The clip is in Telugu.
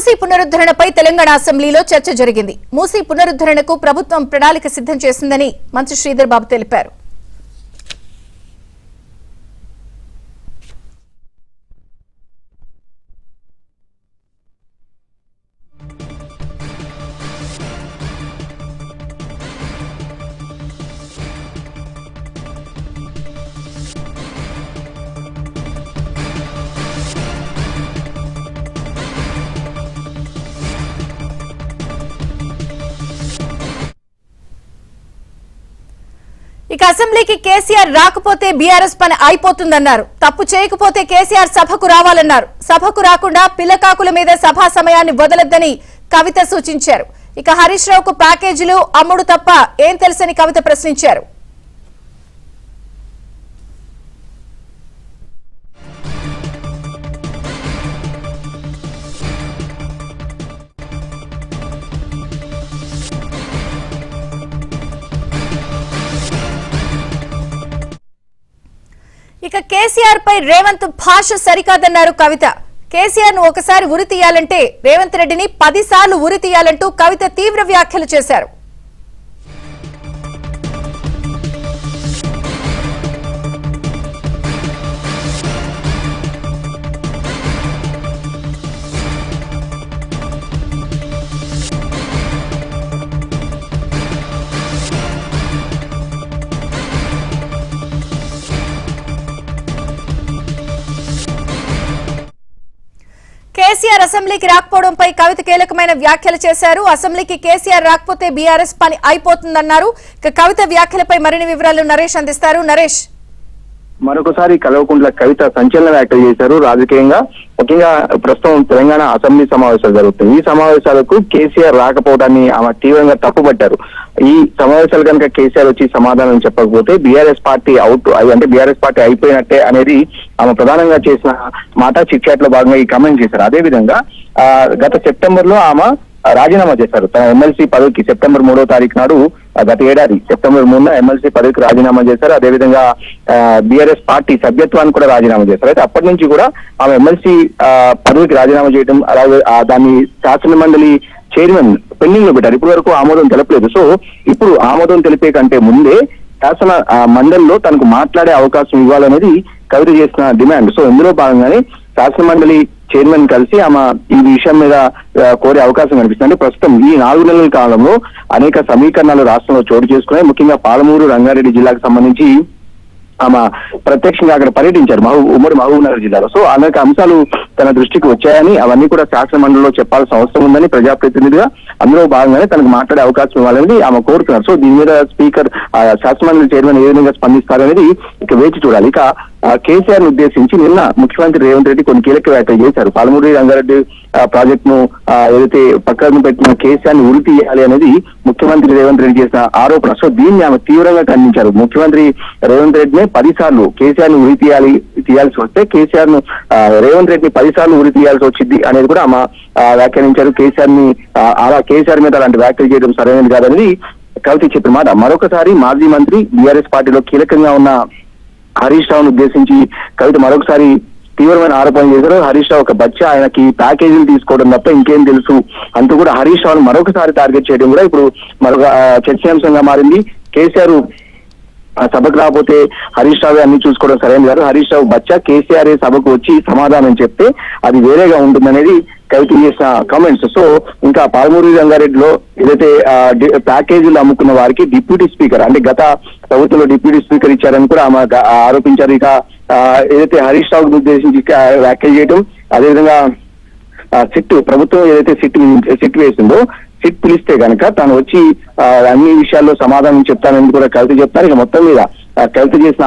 మూసీ పునరుద్ధరణపై తెలంగాణ అసెంబ్లీలో చర్చ జరిగింది. మూసీ పునరుద్ధరణకు ప్రభుత్వం ప్రణాళిక సిద్ధం చేసిందని మంత్రి శ్రీధర్ బాబు తెలిపారు. ఇక అసెంబ్లీకి కేసీఆర్ రాకపోతే బీఆర్ఎస్ పని అయిపోతుందన్నారు. తప్పు చేయకపోతే కేసీఆర్ సభకు రావాలన్నారు. సభకు రాకుండా పిల్లకాకుల మీద సభా సమయాన్ని వదలొద్దని కవిత సూచించారు. ఇక హరీష్ రావుకు ప్యాకేజీలు అమ్ముడు తప్ప ఏం తెలుసని కవిత ప్రశ్నించారు. ఇక కేసీఆర్ పై రేవంత్ భాష సరికాదన్నారు కవిత. కేసీఆర్ ను ఒకసారి ఉరి తీయాలంటే రేవంత్ రెడ్డిని 10 సార్లు ఉరి తీయాలంటూ కవిత తీవ్ర వ్యాఖ్యలు చేశారు. కేసీఆర్ అసెంబ్లీకి రాకపోవడంపై కవిత కీలకమైన వ్యాఖ్యలు చేశారు. అసెంబ్లీకి కేసీఆర్ రాకపోతే బీఆర్ఎస్ పని అయిపోతుందన్నారు. కవిత వ్యాఖ్యలపై మరిన్ని వివరాలు నరేష్ అందిస్తారు. నరేష్, మరొకసారి కల్వకుంట్ల కవిత సంచలన వ్యాఖ్యలు చేశారు. రాజకీయంగా ముఖ్యంగా ప్రస్తుతం తెలంగాణ అసెంబ్లీ సమావేశాలు జరుగుతాయి. ఈ సమావేశాలకు కేసీఆర్ రాకపోవడాన్ని ఆమె తీవ్రంగా తప్పుపట్టారు. ఈ సమావేశాలు కనుక కేసీఆర్ వచ్చి సమాధానం చెప్పకపోతే బీఆర్ఎస్ పార్టీ అవుట్, అంటే బీఆర్ఎస్ పార్టీ అయిపోయినట్టే అనేది ఆమె ప్రధానంగా చేసిన మాట. చిట్ చాట్ లో భాగంగా ఈ కామెంట్ చేశారు. అదేవిధంగా గత సెప్టెంబర్ లో ఆమె రాజీనామా చేశారు. తన ఎమ్మెల్సీ పదవికి సెప్టెంబర్ 3వ తారీఖు నాడు గత ఏడాది సెప్టెంబర్ 3న ఎమ్మెల్సీ పదవికి రాజీనామా చేశారు. అదేవిధంగా బీఆర్ఎస్ పార్టీ సభ్యత్వాన్ని కూడా రాజీనామా చేశారు. అయితే అప్పటి నుంచి కూడా ఆమె ఎమ్మెల్సీ పదవికి రాజీనామా చేయడం, అలాగే దాన్ని శాసన మండలి చైర్మన్ పెండింగ్ లో పెట్టారు. ఇప్పటి వరకు ఆమోదం తెలపలేదు. సో ఇప్పుడు ఆమోదం తెలిపే కంటే ముందే శాసన మండలిలో తనకు మాట్లాడే అవకాశం ఇవ్వాలనేది కవిత చేసిన డిమాండ్. సో ఇందులో భాగంగానే శాసన మండలి చైర్మన్ కలిసి ఆమె ఈ విషయం మీద కోరే అవకాశం కనిపిస్తుంది. అంటే ప్రస్తుతం ఈ 4 నెలల కాలంలో అనేక సమీకరణాలు రాష్ట్రంలో చోటు చేసుకున్నాయి. ముఖ్యంగా పాలమూరు, రంగారెడ్డి జిల్లాకు సంబంధించి ఆమె ప్రత్యక్షంగా అక్కడ పర్యటించారు, ఉమ్మడి మహబూబ్ నగర్ జిల్లాలో. సో అనేక అంశాలు తన దృష్టికి వచ్చాయని, అవన్నీ కూడా శాసన మండలిలో చెప్పాల్సిన అవసరం ఉందని ప్రజాప్రతినిధిగా అందులో భాగంగానే తనకు మాట్లాడే అవకాశం ఇవ్వాలని ఆమె కోరుతున్నారు. సో దీని మీద స్పీకర్, శాసన మండలి చైర్మన్ ఏ విధంగా స్పందిస్తారనేది ఇక వేచి చూడాలి. ఇక కేసీఆర్ ను ఉద్దేశించి నిన్న ముఖ్యమంత్రి రేవంత్ రెడ్డి కొన్ని కీలక వ్యాఖ్యలు చేశారు. పాలమూరు రంగారెడ్డి ప్రాజెక్ట్ ను ఏదైతే పక్కన పెట్టిన కేసీఆర్ ని ఉరి తీయాలి అనేది ముఖ్యమంత్రి రేవంత్ రెడ్డి చేసిన ఆరోపణ. సో దీన్ని ఆమె తీవ్రంగా ఖండించారు. ముఖ్యమంత్రి రేవంత్ రెడ్డిని 10 సార్లు కేసీఆర్ ను ఉరి తీయాల్సి వస్తే కేసీఆర్ ను రేవంత్ రెడ్డిని 10 సార్లు ఉరి తీయాల్సి వచ్చింది అనేది కూడా ఆమె వ్యాఖ్యానించారు. కేసీఆర్ ని అలా కేసీఆర్ మీద అలాంటి వ్యాఖ్యలు చేయడం సరైనది కాదనేది కవిత చెప్పిన మాట. మరొకసారి మాజీ మంత్రి, బీఆర్ఎస్ పార్టీలో కీలకంగా ఉన్న హరీష్ రావును ఉద్దేశించి కవిత మరొకసారి తీవ్రమైన ఆరోపణలు చేశారు. హరీష్ రావు ఒక బచ్చ, ఆయనకి ప్యాకేజీలు తీసుకోవడం తప్ప ఇంకేం తెలుసు అంటూ కూడా హరీష్ రావును మరొకసారి టార్గెట్ చేయడం కూడా ఇప్పుడు మరొక చర్చాంశంగా మారింది. కేసీఆర్ సభకు రాకపోతే హరీష్ రావు అన్ని చూసుకోవడం సరైనది కాదు. హరీష్ రావు బచ్చ, కేసీఆర్ సభకు వచ్చి సమాధానం చెప్తే అది వేరేగా ఉంటుందనేది కవిత చేసిన కామెంట్స్. సో ఇంకా పాలమూరు రంగారెడ్డిలో ఏదైతే ప్యాకేజీలు అమ్ముకున్న వారికి డిప్యూటీ స్పీకర్, అంటే గత ప్రభుత్వంలో డిప్యూటీ స్పీకర్ ఇచ్చారని కూడా ఆమె ఆరోపించారు. ఇక ఏదైతే హరీష్ రావును ఉద్దేశించి వ్యాఖ్యలు చేయడం, అదేవిధంగా సిట్ ప్రభుత్వం ఏదైతే సిట్ వేసిందో సిట్ పిలిస్తే కనుక తాను వచ్చి అన్ని విషయాల్లో సమాధానం చెప్తానని కూడా కవిత చెప్తారు. ఇక మొత్తం మీద కవిత చేసిన